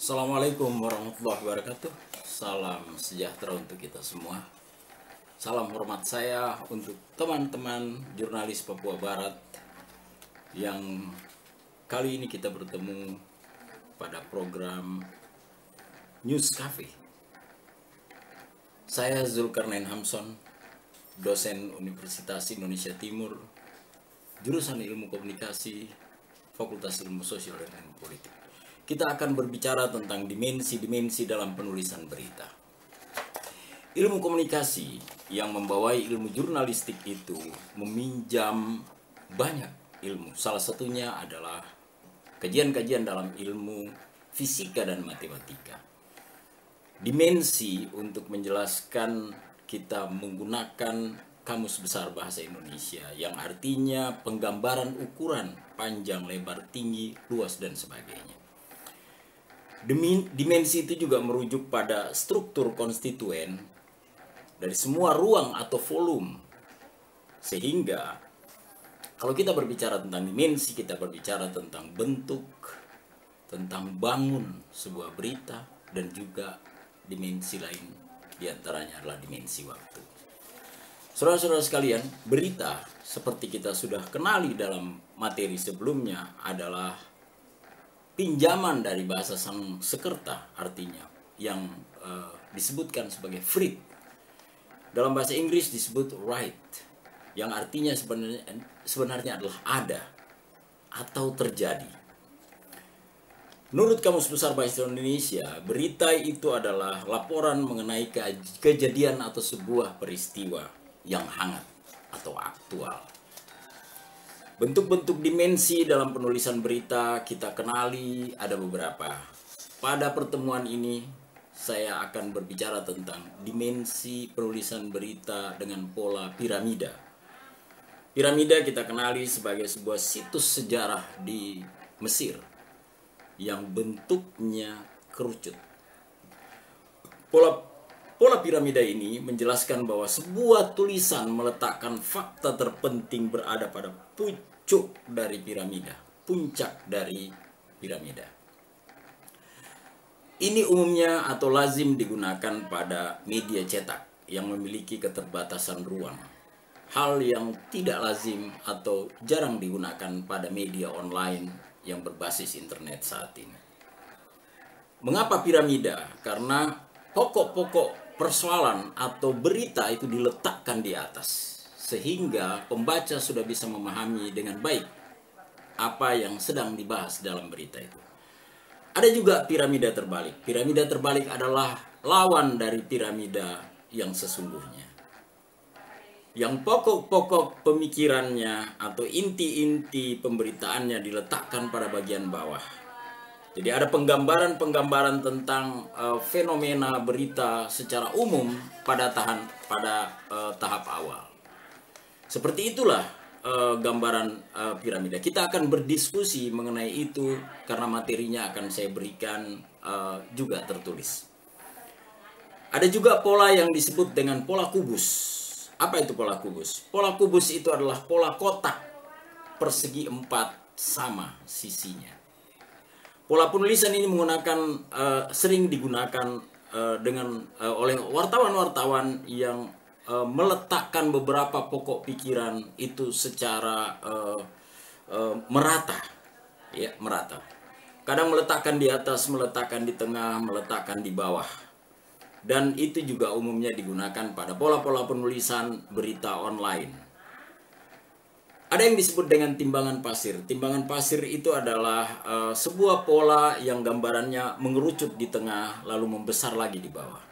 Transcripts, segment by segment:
Assalamualaikum warahmatullahi wabarakatuh. Salam sejahtera untuk kita semua. Salam hormat saya untuk teman-teman jurnalis Papua Barat yang kali ini kita bertemu pada program News Cafe. Saya Zulkarnain Hamson, dosen Universitas Indonesia Timur, jurusan Ilmu Komunikasi, Fakultas Ilmu Sosial dan Ilmu Politik. Kita akan berbicara tentang dimensi-dimensi dalam penulisan berita. Ilmu komunikasi yang membawai ilmu jurnalistik itu meminjam banyak ilmu. Salah satunya adalah kajian-kajian dalam ilmu fisika dan matematika. Dimensi untuk menjelaskan kita menggunakan Kamus Besar Bahasa Indonesia yang artinya penggambaran ukuran panjang, lebar, tinggi, luas, dan sebagainya. Dimensi itu juga merujuk pada struktur konstituen dari semua ruang atau volume. Sehingga kalau kita berbicara tentang dimensi, kita berbicara tentang bentuk, tentang bangun sebuah berita, dan juga dimensi lain diantaranya adalah dimensi waktu. Saudara-saudara sekalian, berita seperti kita sudah kenali dalam materi sebelumnya adalah pinjaman dari bahasa Sanskerta, artinya yang disebutkan sebagai Frit. Dalam bahasa Inggris disebut right, yang artinya sebenarnya adalah ada atau terjadi. Menurut Kamus Besar Bahasa Indonesia, berita itu adalah laporan mengenai kejadian atau sebuah peristiwa yang hangat atau aktual. Bentuk-bentuk dimensi dalam penulisan berita kita kenali ada beberapa. Pada pertemuan ini saya akan berbicara tentang dimensi penulisan berita dengan pola piramida. Piramida kita kenali sebagai sebuah situs sejarah di Mesir yang bentuknya kerucut. Pola piramida ini menjelaskan bahwa sebuah tulisan meletakkan fakta terpenting berada pada puncak dari piramida. Ini umumnya atau lazim digunakan pada media cetak yang memiliki keterbatasan ruang. Hal yang tidak lazim atau jarang digunakan pada media online yang berbasis internet saat ini. Mengapa piramida? Karena pokok-pokok persoalan atau berita itu diletakkan di atas, sehingga pembaca sudah bisa memahami dengan baik apa yang sedang dibahas dalam berita itu. Ada juga piramida terbalik. Piramida terbalik adalah lawan dari piramida yang sesungguhnya, yang pokok-pokok pemikirannya atau inti-inti pemberitaannya diletakkan pada bagian bawah. Jadi ada penggambaran tentang fenomena berita secara umum pada tahap awal. Seperti itulah gambaran piramida. Kita akan berdiskusi mengenai itu karena materinya akan saya berikan juga tertulis. Ada juga pola yang disebut dengan pola kubus. Apa itu pola kubus? Pola kubus itu adalah pola kotak persegi 4 sama sisinya. Pola penulisan ini sering digunakan oleh wartawan-wartawan yang meletakkan beberapa pokok pikiran itu secara merata, ya, merata. Kadang meletakkan di atas, meletakkan di tengah, meletakkan di bawah. Dan itu juga umumnya digunakan pada pola-pola penulisan berita online. Ada yang disebut dengan timbangan pasir. Timbangan pasir itu adalah sebuah pola yang gambarannya mengerucut di tengah lalu membesar lagi di bawah.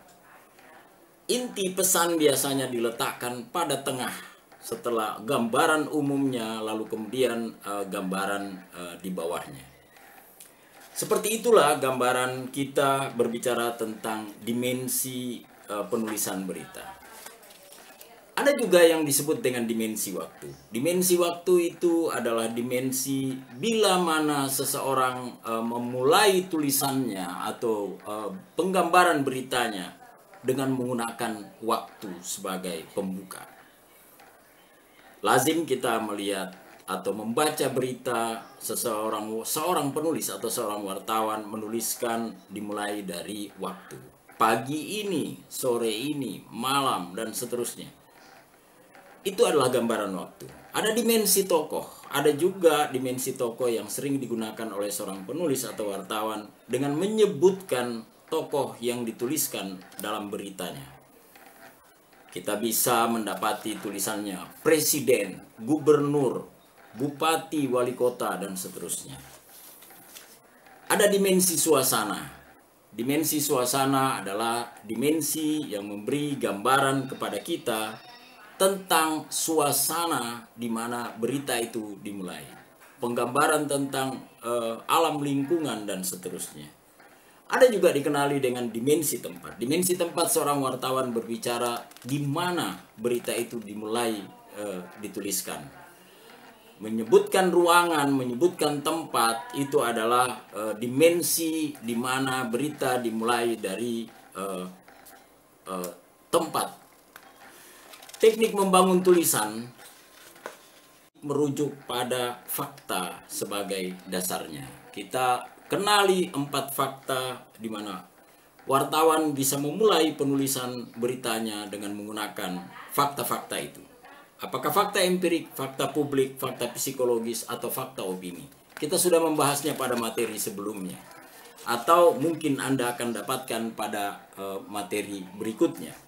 Inti pesan biasanya diletakkan pada tengah setelah gambaran umumnya lalu kemudian gambaran di bawahnya. Seperti itulah gambaran kita berbicara tentang dimensi penulisan berita. Ada juga yang disebut dengan dimensi waktu. Dimensi waktu itu adalah dimensi bila mana seseorang memulai tulisannya atau penggambaran beritanya dengan menggunakan waktu sebagai pembuka. Lazim kita melihat atau membaca berita seorang penulis atau seorang wartawan menuliskan dimulai dari waktu. Pagi ini, sore ini, malam, dan seterusnya. Itu adalah gambaran waktu. Ada dimensi tokoh. Ada juga dimensi tokoh yang sering digunakan oleh seorang penulis atau wartawan dengan menyebutkan tokoh yang dituliskan dalam beritanya. Kita bisa mendapati tulisannya presiden, gubernur, bupati, wali kota, dan seterusnya. Ada dimensi suasana. Dimensi suasana adalah dimensi yang memberi gambaran kepada kita tentang suasana di mana berita itu dimulai. Penggambaran tentang alam lingkungan dan seterusnya. Ada juga dikenali dengan dimensi tempat. Dimensi tempat seorang wartawan berbicara di mana berita itu dimulai dituliskan. Menyebutkan ruangan, menyebutkan tempat, itu adalah dimensi di mana berita dimulai dari tempat. Teknik membangun tulisan merujuk pada fakta sebagai dasarnya. Kita kenali 4 fakta di mana wartawan bisa memulai penulisan beritanya dengan menggunakan fakta-fakta itu. Apakah fakta empirik, fakta publik, fakta psikologis, atau fakta opini? Kita sudah membahasnya pada materi sebelumnya. Atau mungkin Anda akan dapatkan pada materi berikutnya.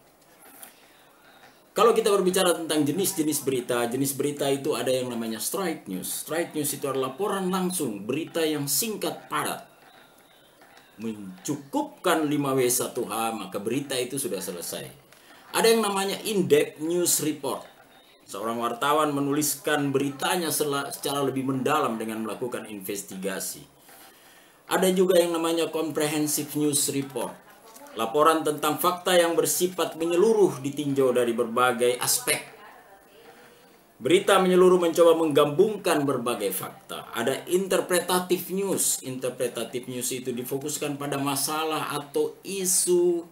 Kalau kita berbicara tentang jenis-jenis berita itu ada yang namanya straight news. Straight news itu adalah laporan langsung, berita yang singkat padat. Mencukupkan 5W1H, maka berita itu sudah selesai. Ada yang namanya in-depth news report. Seorang wartawan menuliskan beritanya secara lebih mendalam dengan melakukan investigasi. Ada juga yang namanya comprehensive news report. Laporan tentang fakta yang bersifat menyeluruh ditinjau dari berbagai aspek. Berita menyeluruh mencoba menggabungkan berbagai fakta. Ada interpretative news. Interpretative news itu difokuskan pada masalah atau isu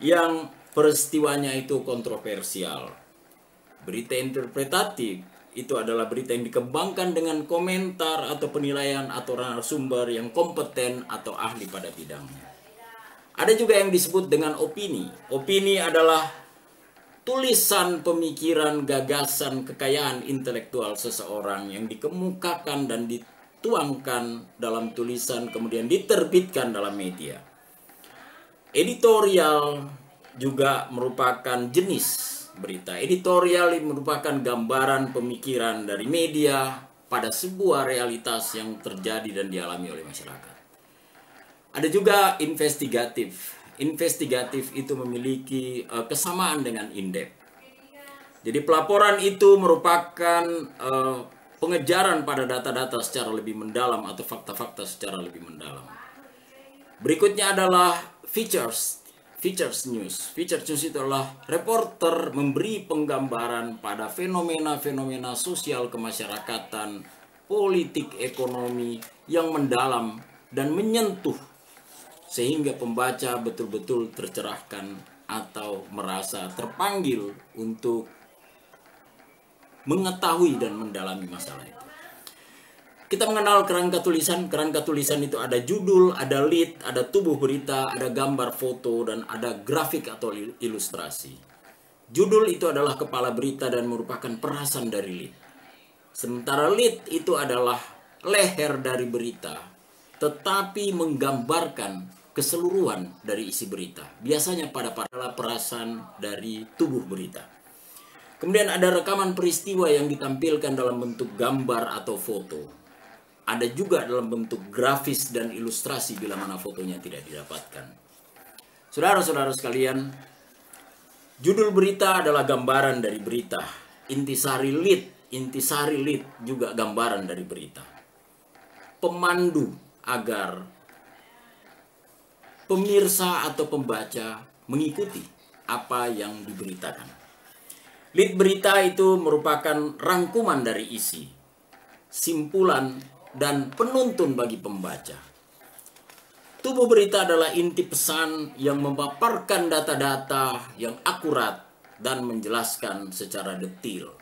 yang peristiwanya itu kontroversial. Berita interpretatif itu adalah berita yang dikembangkan dengan komentar atau penilaian atau narasumber yang kompeten atau ahli pada bidangnya. Ada juga yang disebut dengan opini. Opini adalah tulisan, pemikiran, gagasan, kekayaan intelektual seseorang yang dikemukakan dan dituangkan dalam tulisan kemudian diterbitkan dalam media. Editorial juga merupakan jenis berita. Editorial merupakan gambaran pemikiran dari media pada sebuah realitas yang terjadi dan dialami oleh masyarakat. Ada juga investigatif. Investigatif itu memiliki kesamaan dengan in-depth. Jadi pelaporan itu merupakan pengejaran pada data-data secara lebih mendalam atau fakta-fakta secara lebih mendalam. Berikutnya adalah features news. Features news itu adalah reporter memberi penggambaran pada fenomena-fenomena sosial kemasyarakatan, politik, ekonomi yang mendalam dan menyentuh sehingga pembaca betul-betul tercerahkan atau merasa terpanggil untuk mengetahui dan mendalami masalah itu. Kita mengenal kerangka tulisan. Kerangka tulisan itu ada judul, ada lead, ada tubuh berita, ada gambar foto, dan ada grafik atau ilustrasi. Judul itu adalah kepala berita dan merupakan perasan dari lead. Sementara lead itu adalah leher dari berita, tetapi menggambarkan keseluruhan dari isi berita. Biasanya pada perasan dari tubuh berita. Kemudian ada rekaman peristiwa yang ditampilkan dalam bentuk gambar atau foto. Ada juga dalam bentuk grafis dan ilustrasi bila mana fotonya tidak didapatkan. Saudara-saudara sekalian, judul berita adalah gambaran dari berita. Intisari lead juga gambaran dari berita. Pemandu agar pemirsa atau pembaca mengikuti apa yang diberitakan. Lead berita itu merupakan rangkuman dari isi, simpulan, dan penuntun bagi pembaca. Tubuh berita adalah inti pesan yang memaparkan data-data yang akurat dan menjelaskan secara detail.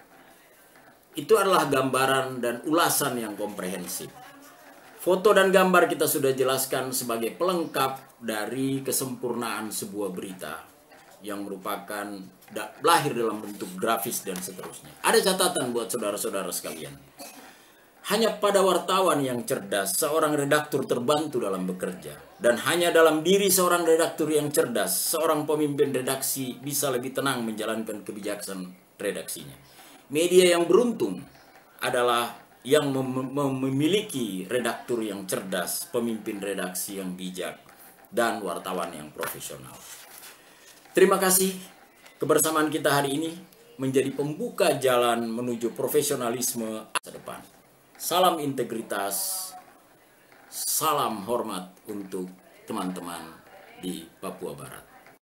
itu adalah gambaran dan ulasan yang komprehensif. Foto dan gambar kita sudah jelaskan sebagai pelengkap dari kesempurnaan sebuah berita yang merupakan lahir dalam bentuk grafis dan seterusnya. Ada catatan buat saudara-saudara sekalian. Hanya pada wartawan yang cerdas seorang redaktur terbantu dalam bekerja. Dan hanya dalam diri seorang redaktur yang cerdas, seorang pemimpin redaksi bisa lebih tenang menjalankan kebijaksanaan redaksinya. Media yang beruntung adalah yang memiliki redaktur yang cerdas, pemimpin redaksi yang bijak, dan wartawan yang profesional. Terima kasih. Kebersamaan kita hari ini menjadi pembuka jalan menuju profesionalisme ke depan. Salam integritas, salam hormat untuk teman-teman di Papua Barat.